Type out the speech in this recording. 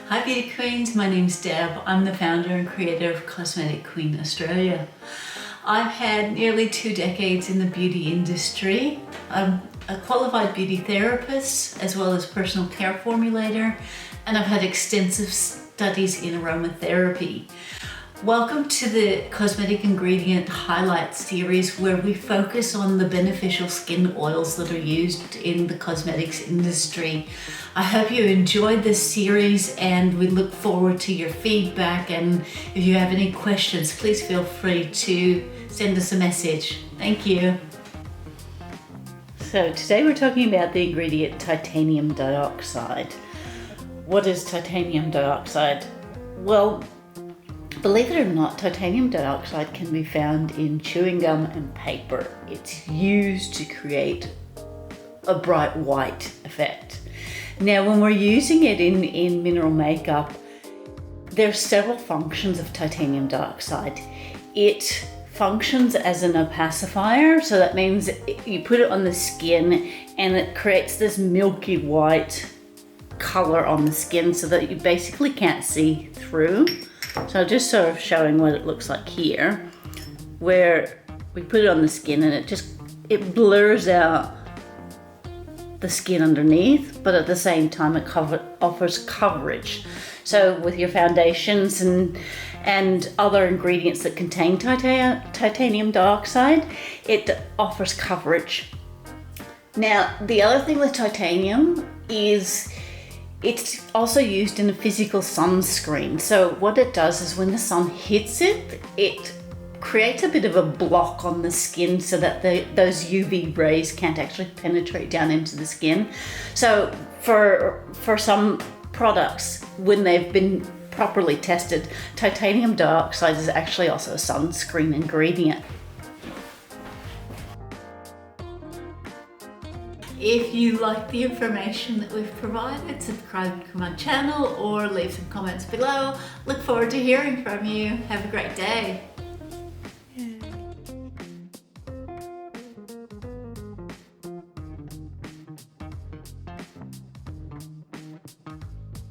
Hi Beauty Queens, my name's Deb. I'm the founder and creator of Cosmetic Queen Australia. I've had nearly 2 decades in the beauty industry. I'm a qualified beauty therapist as well as personal care formulator, and I've had extensive studies in aromatherapy. Welcome to the Cosmetic Ingredient Highlight series, where we focus on the beneficial skin oils that are used in the cosmetics industry. I hope you enjoyed this series and we look forward to your feedback, and if you have any questions, please feel free to send us a message. Thank you. So today we're talking about the ingredient titanium dioxide. What is titanium dioxide? Well, believe it or not, titanium dioxide can be found in chewing gum and paper. It's used to create a bright white effect. Now, when we're using it in mineral makeup, there's several functions of titanium dioxide. It functions as an opacifier, so that means you put it on the skin and it creates this milky white color on the skin so that you basically can't see through. So just sort of showing what it looks like here, where we put it on the skin and it blurs out the skin underneath, but at the same time it offers coverage. So with your foundations and other ingredients that contain titanium dioxide, it offers coverage. Now, the other thing with titanium is it's also used in a physical sunscreen. So what it does is when the sun hits it, it creates a bit of a block on the skin so that those UV rays can't actually penetrate down into the skin. So for some products, when they've been properly tested, titanium dioxide is actually also a sunscreen ingredient. If you like the information that we've provided, subscribe to my channel or leave some comments below. Look forward to hearing from you. Have a great day.